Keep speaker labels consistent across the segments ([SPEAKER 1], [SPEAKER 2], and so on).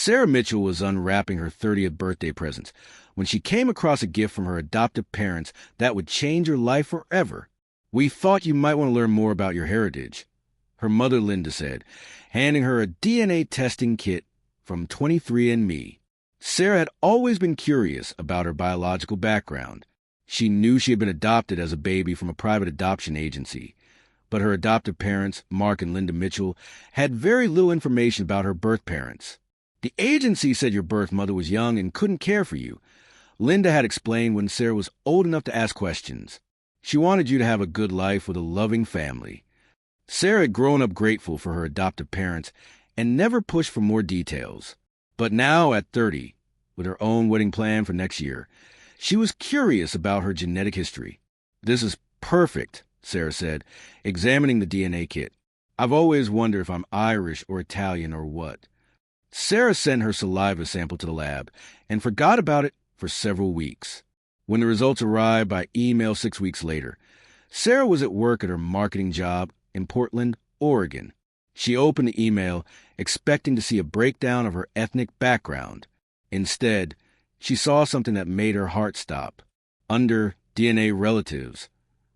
[SPEAKER 1] Sarah Mitchell was unwrapping her 30th birthday presents when she came across a gift from her adoptive parents that would change her life forever. "We thought you might want to learn more about your heritage," her mother Linda said, handing her a DNA testing kit from 23andMe. Sarah had always been curious about her biological background. She knew she had been adopted as a baby from a private adoption agency, but her adoptive parents, Mark and Linda Mitchell, had very little information about her birth parents. "The agency said your birth mother was young and couldn't care for you," Linda had explained when Sarah was old enough to ask questions. "She wanted you to have a good life with a loving family." Sarah had grown up grateful for her adoptive parents and never pushed for more details. But now, at 30, with her own wedding plan for next year, she was curious about her genetic history. "This is perfect," Sarah said, examining the DNA kit. "I've always wondered if I'm Irish or Italian or what." Sarah sent her saliva sample to the lab and forgot about it for several weeks. When the results arrived by email 6 weeks later, Sarah was at work at her marketing job in Portland, Oregon. She opened the email expecting to see a breakdown of her ethnic background. Instead, she saw something that made her heart stop. Under DNA relatives,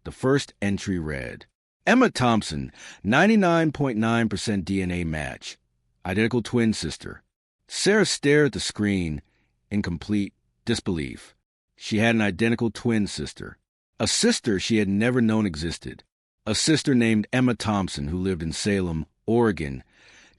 [SPEAKER 1] the first entry read, "Emma Thompson, 99.9% DNA match. Identical twin sister." Sarah stared at the screen in complete disbelief. She had an identical twin sister. A sister she had never known existed. A sister named Emma Thompson who lived in Salem, Oregon,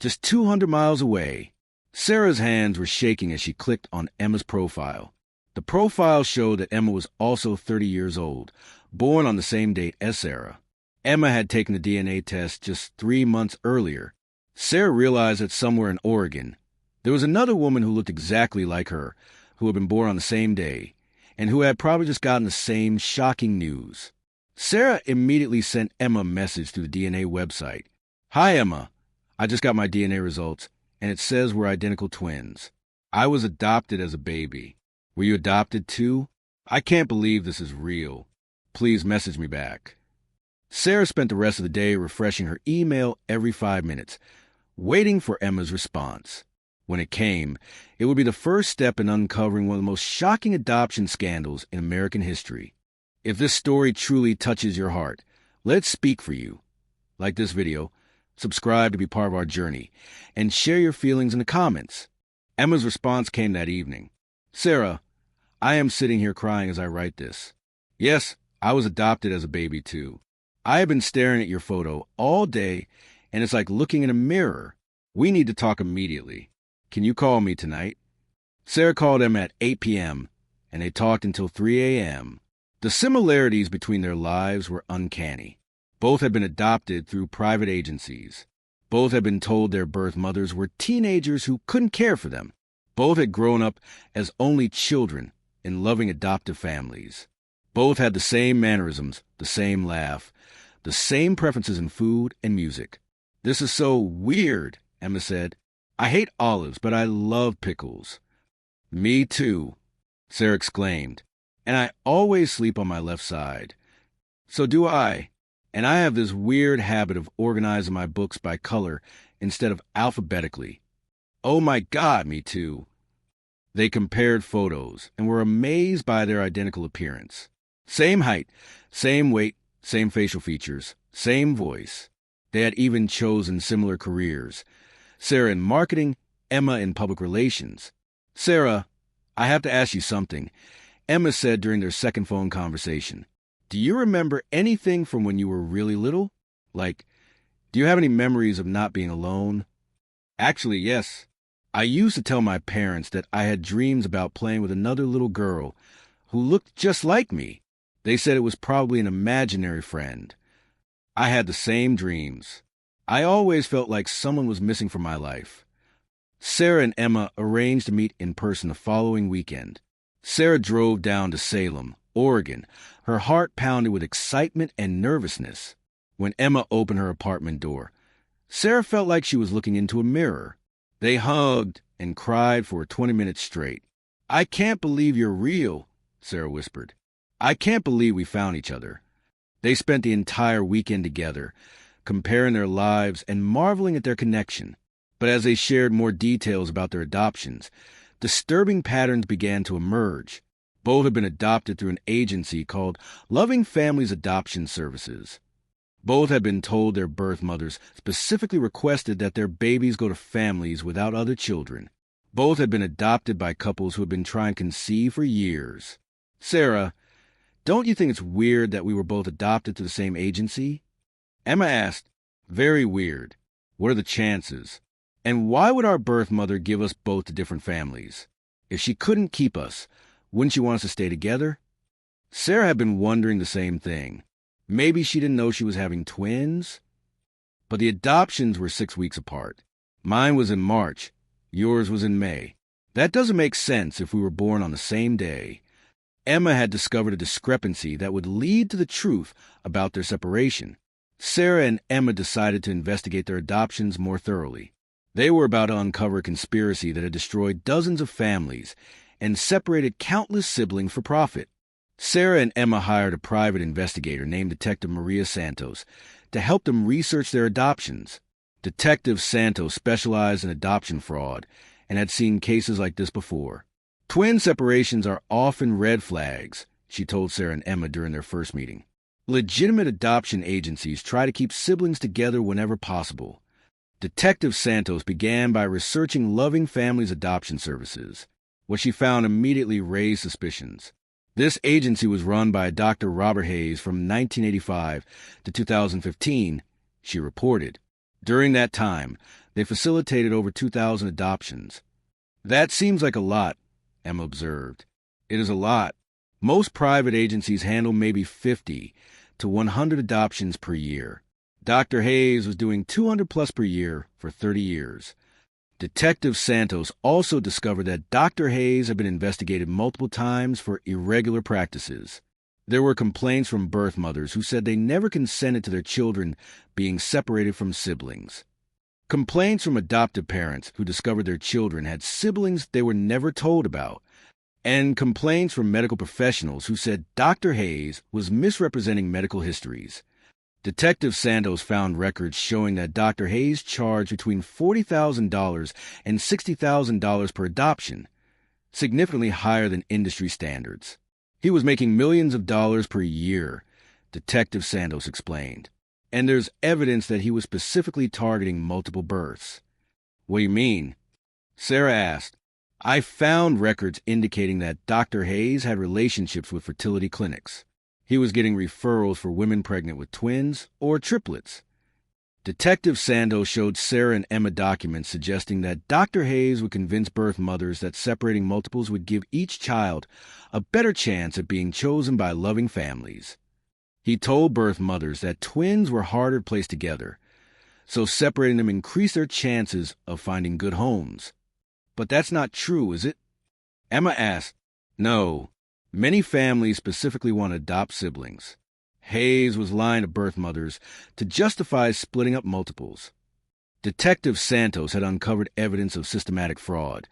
[SPEAKER 1] just 200 miles away. Sarah's hands were shaking as she clicked on Emma's profile. The profile showed that Emma was also 30 years old, born on the same date as Sarah. Emma had taken the DNA test just 3 months earlier. Sarah realized that somewhere in Oregon, there was another woman who looked exactly like her, who had been born on the same day, and who had probably just gotten the same shocking news. Sarah immediately sent Emma a message through the DNA website. "Hi, Emma. I just got my DNA results, and it says we're identical twins. I was adopted as a baby. Were you adopted too? I can't believe this is real. Please message me back." Sarah spent the rest of the day refreshing her email every 5 minutes, waiting for Emma's response. When it came, it would be the first step in uncovering one of the most shocking adoption scandals in American history. If this story truly touches your heart, let it speak for you. Like this video, subscribe to be part of our journey, and share your feelings in the comments. Emma's response came that evening. "Sarah, I am sitting here crying as I write this. Yes, I was adopted as a baby too. I have been staring at your photo all day, and it's like looking in a mirror. We need to talk immediately. Can you call me tonight?" Sarah called Emma at 8 p.m., and they talked until 3 a.m. The similarities between their lives were uncanny. Both had been adopted through private agencies. Both had been told their birth mothers were teenagers who couldn't care for them. Both had grown up as only children in loving adoptive families. Both had the same mannerisms, the same laugh, the same preferences in food and music. "This is so weird," Emma said. "I hate olives, but I love pickles." "Me too," Sarah exclaimed. "And I always sleep on my left side." "So do I. And I have this weird habit of organizing my books by color instead of alphabetically." "Oh my God, me too." They compared photos and were amazed by their identical appearance. Same height, same weight, same facial features, same voice. They had even chosen similar careers. Sarah in marketing, Emma in public relations. "Sarah, I have to ask you something," Emma said during their second phone conversation. "Do you remember anything from when you were really little? Like, do you have any memories of not being alone?" "Actually, yes. I used to tell my parents that I had dreams about playing with another little girl who looked just like me. They said it was probably an imaginary friend. I had the same dreams. I always felt like someone was missing from my life." Sarah and Emma arranged to meet in person the following weekend. Sarah drove down to Salem, Oregon, her heart pounding with excitement and nervousness. When Emma opened her apartment door, Sarah felt like she was looking into a mirror. They hugged and cried for 20 minutes straight. "I can't believe you're real," Sarah whispered. "I can't believe we found each other." They spent the entire weekend together, comparing their lives and marveling at their connection. But as they shared more details about their adoptions, disturbing patterns began to emerge. Both had been adopted through an agency called Loving Families Adoption Services. Both had been told their birth mothers specifically requested that their babies go to families without other children. Both had been adopted by couples who had been trying to conceive for years. Sarah, don't you think it's weird that we were both adopted to the same agency? Emma asked, very weird. What are the chances? And why would our birth mother give us both to different families? If she couldn't keep us, wouldn't she want us to stay together? Sarah had been wondering the same thing. Maybe she didn't know she was having twins? But the adoptions were 6 weeks apart. Mine was in March. Yours was in May. That doesn't make sense if we were born on the same day. Emma had discovered a discrepancy that would lead to the truth about their separation. Sarah and Emma decided to investigate their adoptions more thoroughly. They were about to uncover a conspiracy that had destroyed dozens of families and separated countless siblings for profit. Sarah and Emma hired a private investigator named Detective Maria Santos to help them research their adoptions. Detective Santos specialized in adoption fraud and had seen cases like this before. Twin separations are often red flags, she told Sarah and Emma during their first meeting. Legitimate adoption agencies try to keep siblings together whenever possible. Detective Santos began by researching Loving Families Adoption Services. What she found immediately raised suspicions. This agency was run by Dr. Robert Hayes from 1985 to 2015, she reported. During that time, they facilitated over 2,000 adoptions. That seems like a lot, Emma observed. It is a lot. Most private agencies handle maybe 50 to 100 adoptions per year. Dr. Hayes was doing 200 plus per year for 30 years. Detective Santos also discovered that Dr. Hayes had been investigated multiple times for irregular practices. There were complaints from birth mothers who said they never consented to their children being separated from siblings. Complaints from adoptive parents who discovered their children had siblings they were never told about. And complaints from medical professionals who said Dr. Hayes was misrepresenting medical histories. Detective Santos found records showing that Dr. Hayes charged between $40,000 and $60,000 per adoption, significantly higher than industry standards. He was making millions of dollars per year, Detective Santos explained. And there's evidence that he was specifically targeting multiple births. What do you mean? Sarah asked. I found records indicating that Dr. Hayes had relationships with fertility clinics. He was getting referrals for women pregnant with twins or triplets. Detective Santos showed Sarah and Emma documents suggesting that Dr. Hayes would convince birth mothers that separating multiples would give each child a better chance at being chosen by loving families. He told birth mothers that twins were harder placed together, so separating them increased their chances of finding good homes. But that's not true, is it? Emma asked. No. Many families specifically want to adopt siblings. Hayes was lying to birth mothers to justify splitting up multiples. Detective Santos had uncovered evidence of systematic fraud,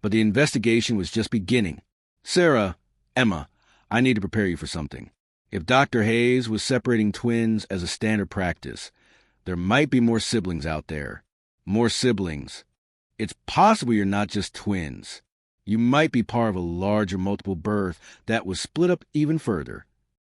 [SPEAKER 1] but the investigation was just beginning. Sarah, Emma, I need to prepare you for something. If Dr. Hayes was separating twins as a standard practice, there might be more siblings out there. More siblings. It's possible you're not just twins. You might be part of a larger multiple birth that was split up even further.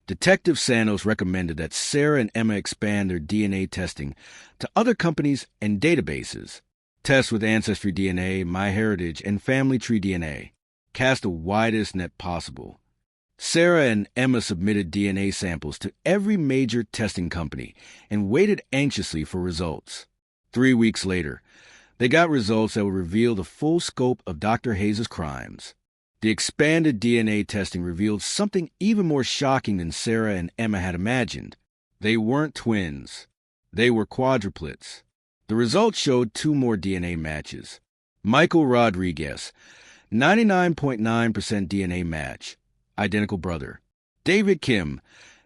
[SPEAKER 1] Detective Santos recommended that Sarah and Emma expand their DNA testing to other companies and databases. Tests with Ancestry DNA, MyHeritage, and Family Tree DNA. Cast the widest net possible. Sarah and Emma submitted DNA samples to every major testing company and waited anxiously for results. 3 weeks later, they got results that would reveal the full scope of Dr. Hayes' crimes. The expanded DNA testing revealed something even more shocking than Sarah and Emma had imagined. They weren't twins. They were quadruplets. The results showed 2 more DNA matches. Michael Rodriguez, 99.9% DNA match, identical brother. David Kim,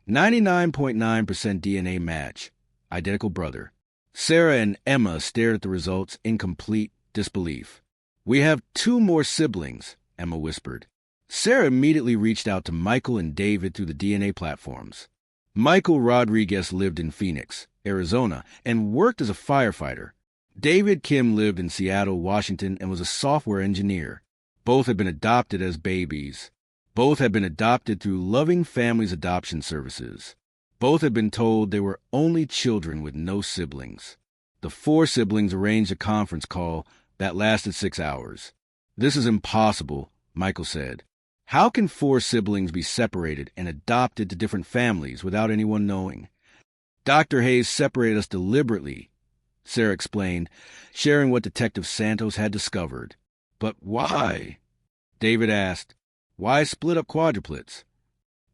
[SPEAKER 1] 99.9% DNA match, identical brother. Sarah and Emma stared at the results in complete disbelief. We have 2 more siblings, Emma whispered. Sarah immediately reached out to Michael and David through the DNA platforms. Michael Rodriguez lived in Phoenix, Arizona, and worked as a firefighter. David Kim lived in Seattle, Washington, and was a software engineer. Both had been adopted as babies. Both had been adopted through Loving Families Adoption Services. Both had been told they were only children with no siblings. The four siblings arranged a conference call that lasted 6 hours. "This is impossible," Michael said. "How can four siblings be separated and adopted to different families without anyone knowing?" "Dr. Hayes separated us deliberately," Sarah explained, sharing what Detective Santos had discovered. "But why?" David asked. "Why split up quadruplets?"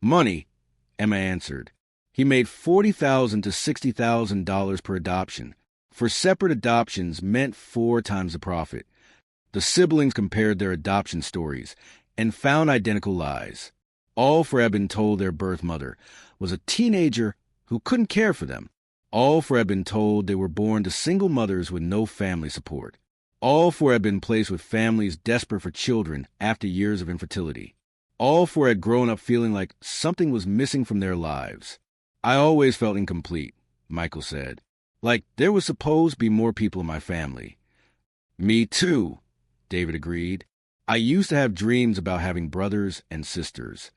[SPEAKER 1] "Money," Emma answered. "He made $40,000 to $60,000 per adoption. For separate adoptions meant 4 times the profit." The siblings compared their adoption stories and found identical lies. All four had been told their birth mother was a teenager who couldn't care for them. All four had been told they were born to single mothers with no family support. All four had been placed with families desperate for children after years of infertility. All four had grown up feeling like something was missing from their lives. "I always felt incomplete," Michael said. "Like there was supposed to be more people in my family." "Me too," David agreed. "I used to have dreams about having brothers and sisters."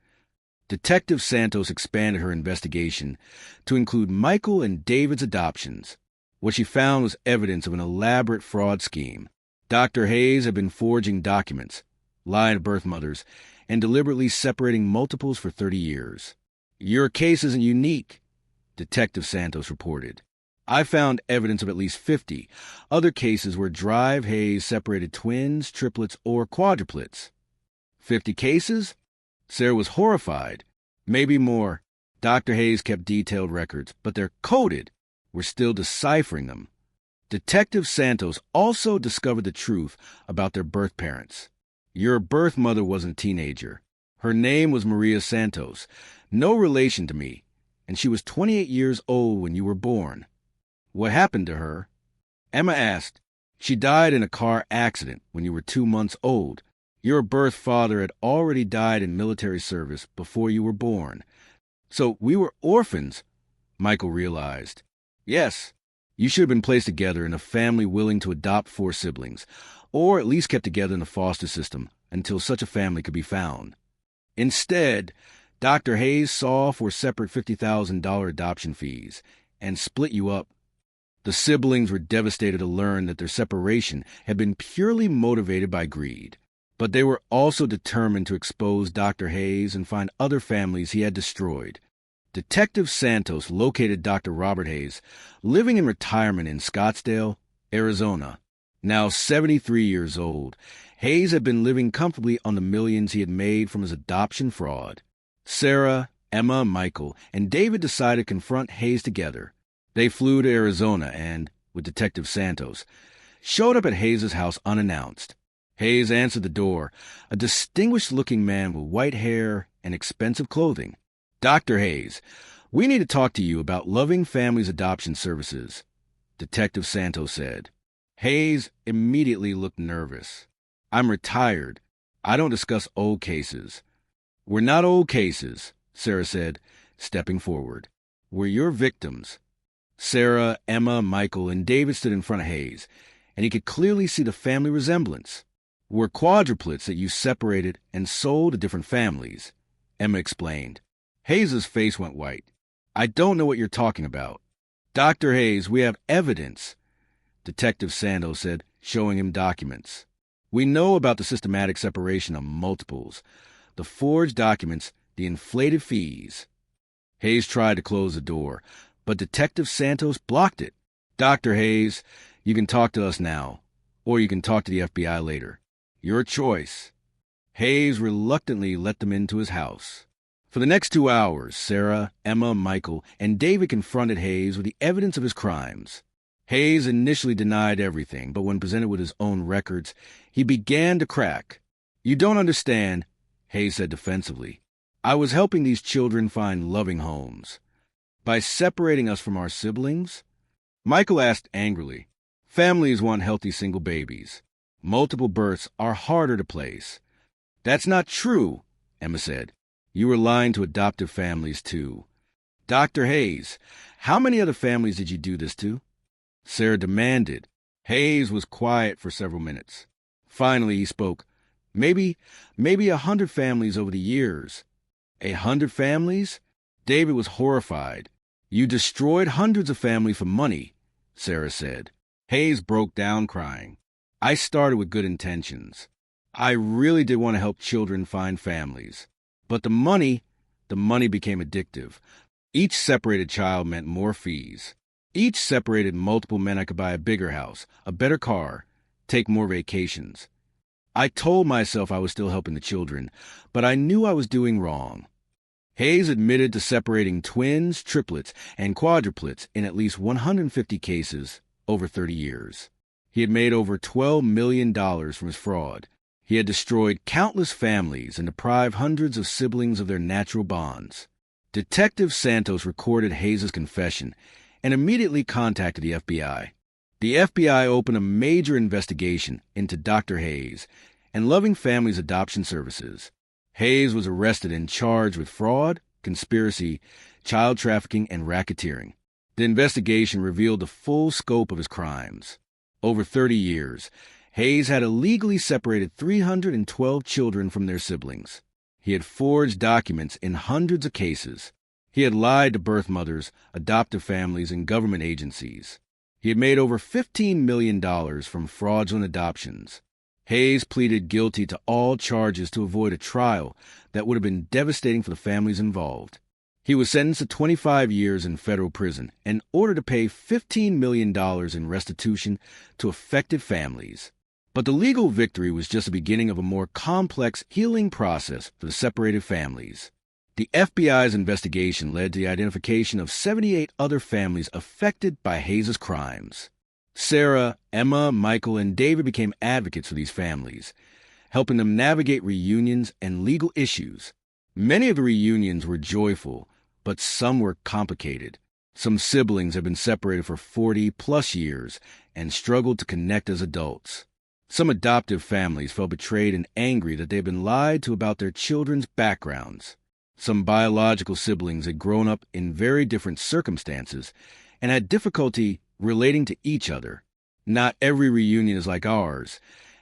[SPEAKER 1] Detective Santos expanded her investigation to include Michael and David's adoptions. What she found was evidence of an elaborate fraud scheme. Dr. Hayes had been forging documents, lying to birth mothers, and deliberately separating multiples for 30 years. "Your case isn't unique," Detective Santos reported. "I found evidence of at least 50 other cases where Drive Hayes separated twins, triplets, or quadruplets." 50 cases? Sarah was horrified. "Maybe more. Dr. Hayes kept detailed records, but they're coded. We're still deciphering them." Detective Santos also discovered the truth about their birth parents. "Your birth mother wasn't a teenager. Her name was Maria Santos, no relation to me, and she was 28 years old when you were born." "What happened to her?" Emma asked. "She died in a car accident when you were 2 months old. Your birth father had already died in military service before you were born. So we were orphans," Michael realized. "Yes, you should have been placed together in a family willing to adopt 4 siblings, or at least kept together in the foster system until such a family could be found. Instead, Dr. Hayes saw for separate $50,000 adoption fees and split you up." The siblings were devastated to learn that their separation had been purely motivated by greed. But they were also determined to expose Dr. Hayes and find other families he had destroyed. Detective Santos located Dr. Robert Hayes, living in retirement in Scottsdale, Arizona. Now 73 years old, Hayes had been living comfortably on the millions he had made from his adoption fraud. Sarah, Emma, Michael, and David decided to confront Hayes together. They flew to Arizona and, with Detective Santos, showed up at Hayes' house unannounced. Hayes answered the door, a distinguished-looking man with white hair and expensive clothing. "Dr. Hayes, we need to talk to you about Loving Families Adoption Services," Detective Santos said. Hayes immediately looked nervous. "I'm retired. I don't discuss old cases." "We're not old cases," Sarah said, stepping forward. "We're your victims." Sarah, Emma, Michael, and David stood in front of Hayes, and he could clearly see the family resemblance. "We're quadruplets that you separated and sold to different families," Emma explained. Hayes' face went white. "I don't know what you're talking about." "Dr. Hayes, we have evidence," Detective Santos said, showing him documents. "We know about the systematic separation of multiples, the forged documents, the inflated fees." Hayes tried to close the door, but Detective Santos blocked it. "Dr. Hayes, you can talk to us now, or you can talk to the FBI later. Your choice." Hayes reluctantly let them into his house. For the next 2 hours, Sarah, Emma, Michael, and David confronted Hayes with the evidence of his crimes. Hayes initially denied everything, but when presented with his own records, he began to crack. "You don't understand," Hayes said defensively. "I was helping these children find loving homes. By separating us from our siblings?" Michael asked angrily. "Families want healthy single babies. Multiple births are harder to place." "That's not true," Emma said. "You were lying to adoptive families, too." "Dr. Hayes, how many other families did you do this to?" Sarah demanded. Hayes was quiet for several minutes. Finally, he spoke. Maybe 100 families over the years. 100 families? David was horrified. You destroyed hundreds of families for money, Sarah said. Hayes broke down crying. I started with good intentions. I really did want to help children find families. But the money became addictive. Each separated child meant more fees. Each separated multiple meant I could buy a bigger house, a better car, take more vacations. I told myself I was still helping the children, but I knew I was doing wrong. Hayes admitted to separating twins, triplets, and quadruplets in at least 150 cases over 30 years. He had made over $12 million from his fraud. He had destroyed countless families and deprived hundreds of siblings of their natural bonds. Detective Santos recorded Hayes' confession and immediately contacted the FBI. The FBI opened a major investigation into Dr. Hayes and Loving Families Adoption Services. Hayes was arrested and charged with fraud, conspiracy, child trafficking, and racketeering. The investigation revealed the full scope of his crimes. Over 30 years, Hayes had illegally separated 312 children from their siblings. He had forged documents in hundreds of cases. He had lied to birth mothers, adoptive families, and government agencies. He had made over $15 million from fraudulent adoptions. Hayes pleaded guilty to all charges to avoid a trial that would have been devastating for the families involved. He was sentenced to 25 years in federal prison and ordered to pay $15 million in restitution to affected families. But the legal victory was just the beginning of a more complex healing process for the separated families. The FBI's investigation led to the identification of 78 other families affected by Hayes' crimes. Sarah, Emma, Michael, and David became advocates for these families, helping them navigate reunions and legal issues. Many of the reunions were joyful, but some were complicated. Some siblings had been separated for 40-plus years and struggled to connect as adults. Some adoptive families felt betrayed and angry that they had been lied to about their children's backgrounds. Some biological siblings had grown up in very different circumstances and had difficulty relating to each other. Not every reunion is like ours.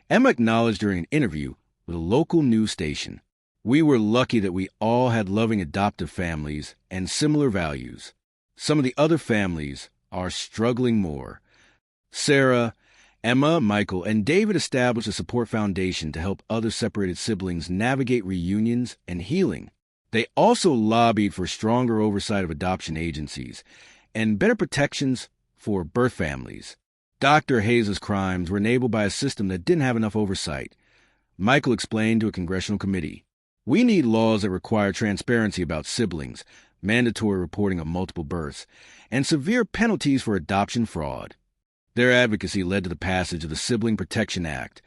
[SPEAKER 1] Emma acknowledged during an interview with a local news station. We were lucky that we all had loving adoptive families and similar values. Some of the other families are struggling more. Sarah, Emma, Michael, and David established a support foundation to help other separated siblings navigate reunions and healing. They also lobbied for stronger oversight of adoption agencies and better protections for birth families. Dr. Hayes' crimes were enabled by a system that didn't have enough oversight. Michael explained to a congressional committee, "We need laws that require transparency about siblings, mandatory reporting of multiple births, and severe penalties for adoption fraud." Their advocacy led to the passage of the Sibling Protection Act,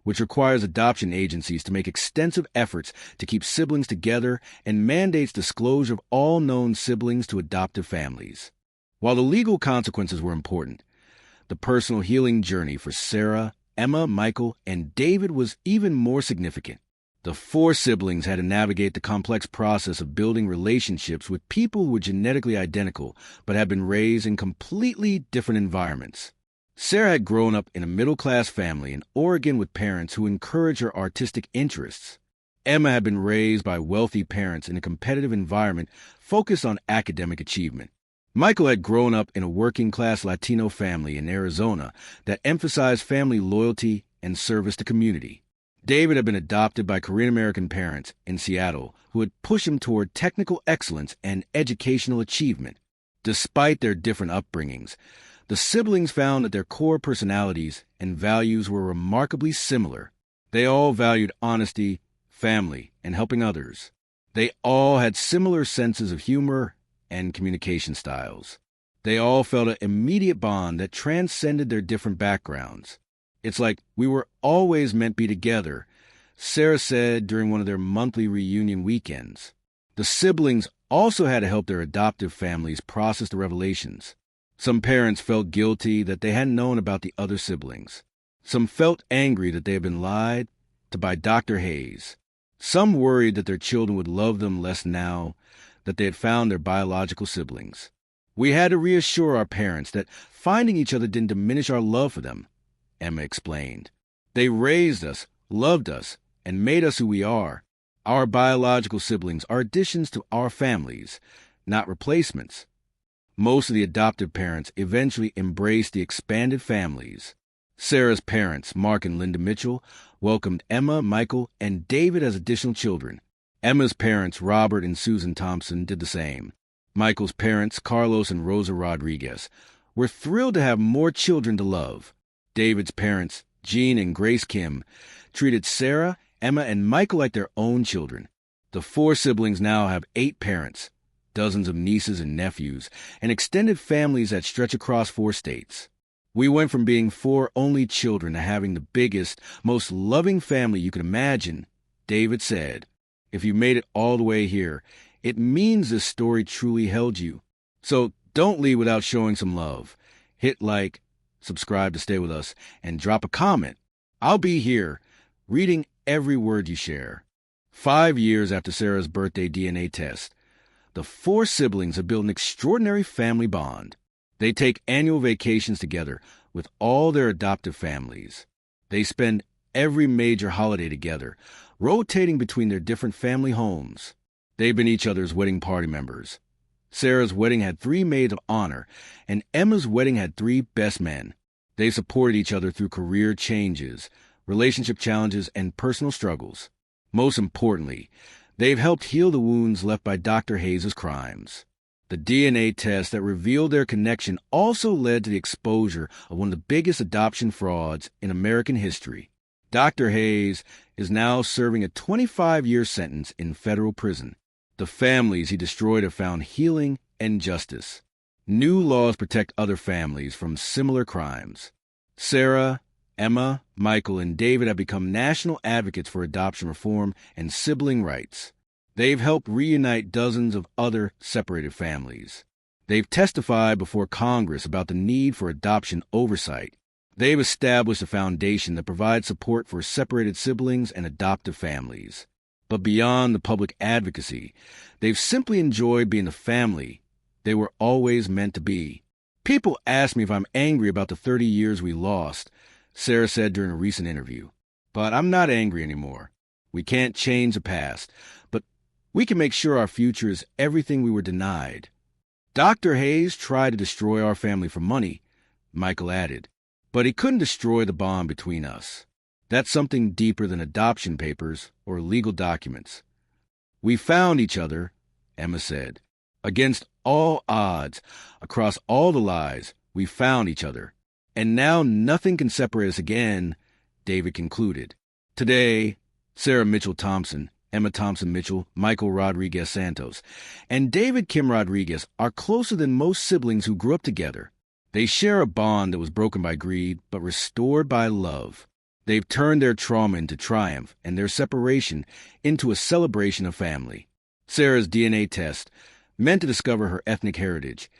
[SPEAKER 1] which requires adoption agencies to make extensive efforts to keep siblings together and mandates disclosure of all known siblings to adoptive families. While the legal consequences were important, the personal healing journey for Sarah, Emma, Michael, and David was even more significant. The 4 siblings had to navigate the complex process of building relationships with people who were genetically identical but had been raised in completely different environments. Sarah had grown up in a middle-class family in Oregon with parents who encouraged her artistic interests. Emma had been raised by wealthy parents in a competitive environment focused on academic achievement. Michael had grown up in a working-class Latino family in Arizona that emphasized family loyalty and service to community. David had been adopted by Korean-American parents in Seattle who had pushed him toward technical excellence and educational achievement. Despite their different upbringings, the siblings found that their core personalities and values were remarkably similar. They all valued honesty, family, and helping others. They all had similar senses of humor and communication styles. They all felt an immediate bond that transcended their different backgrounds. "It's like we were always meant to be together," Sarah said during one of their monthly reunion weekends. The siblings also had to help their adoptive families process the revelations. Some parents felt guilty that they hadn't known about the other siblings. Some felt angry that they had been lied to by Dr. Hayes. Some worried that their children would love them less now that they had found their biological siblings. We had to reassure our parents that finding each other didn't diminish our love for them. Emma explained. They raised us, loved us, and made us who we are. Our biological siblings are additions to our families, not replacements. Most of the adoptive parents eventually embraced the expanded families. Sarah's parents, Mark and Linda Mitchell, welcomed Emma, Michael, and David as additional children. Emma's parents, Robert and Susan Thompson, did the same. Michael's parents, Carlos and Rosa Rodriguez, were thrilled to have more children to love. David's parents, Jean and Grace Kim, treated Sarah, Emma, and Michael like their own children. The 4 siblings now have 8 parents, dozens of nieces and nephews, and extended families that stretch across 4 states. We went from being 4 only children to having the biggest, most loving family you could imagine, David said. If you made it all the way here, it means this story truly held you. So don't leave without showing some love. Hit like, subscribe to stay with us, and drop a comment. I'll be here, reading every word you share. 5 years after Sarah's birthday DNA test, the 4 siblings have built an extraordinary family bond. They take annual vacations together with all their adoptive families. They spend every major holiday together, rotating between their different family homes. They've been each other's wedding party members. Sarah's wedding had 3 maids of honor, and Emma's wedding had 3 best men. They supported each other through career changes, relationship challenges, and personal struggles. Most importantly, they've helped heal the wounds left by Dr. Hayes' crimes. The DNA test that revealed their connection also led to the exposure of one of the biggest adoption frauds in American history. Dr. Hayes is now serving a 25-year sentence in federal prison. The families he destroyed have found healing and justice. New laws protect other families from similar crimes. Sarah, Emma, Michael, and David have become national advocates for adoption reform and sibling rights. They've helped reunite dozens of other separated families. They've testified before Congress about the need for adoption oversight. They've established a foundation that provides support for separated siblings and adoptive families. But beyond the public advocacy, they've simply enjoyed being the family they were always meant to be. People ask me if I'm angry about the 30 years we lost, Sarah said during a recent interview. But I'm not angry anymore. We can't change the past, but we can make sure our future is everything we were denied. Dr. Hayes tried to destroy our family for money, Michael added, but he couldn't destroy the bond between us. That's something deeper than adoption papers or legal documents. We found each other, Emma said. Against all odds, across all the lies, we found each other. And now nothing can separate us again, David concluded. Today, Sarah Mitchell Thompson, Emma Thompson Mitchell, Michael Rodriguez Santos, and David Kim Rodriguez are closer than most siblings who grew up together. They share a bond that was broken by greed, but restored by love. They've turned their trauma into triumph and their separation into a celebration of family. Sarah's DNA test, meant to discover her ethnic heritage,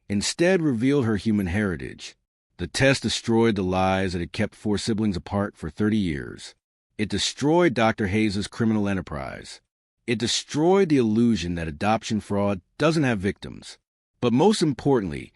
[SPEAKER 1] instead revealed her human heritage. The test destroyed the lies that had kept 4 siblings apart for 30 years. It destroyed Dr. Hayes' criminal enterprise. It destroyed the illusion that adoption fraud doesn't have victims. But most importantly,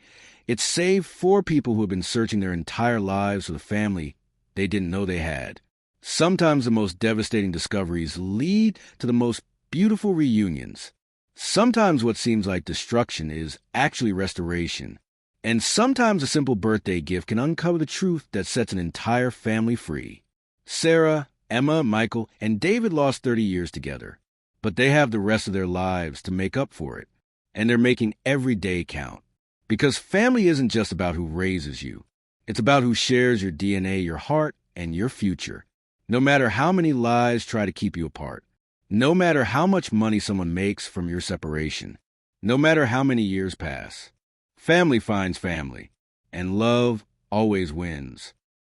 [SPEAKER 1] it saved 4 people who had been searching their entire lives for the family they didn't know they had. Sometimes the most devastating discoveries lead to the most beautiful reunions. Sometimes what seems like destruction is actually restoration. And sometimes a simple birthday gift can uncover the truth that sets an entire family free. Sarah, Emma, Michael, and David lost 30 years together, but they have the rest of their lives to make up for it. And they're making every day count. Because family isn't just about who raises you. It's about who shares your DNA, your heart, and your future. No matter how many lies try to keep you apart. No matter how much money someone makes from your separation. No matter how many years pass. Family finds family. And love always wins.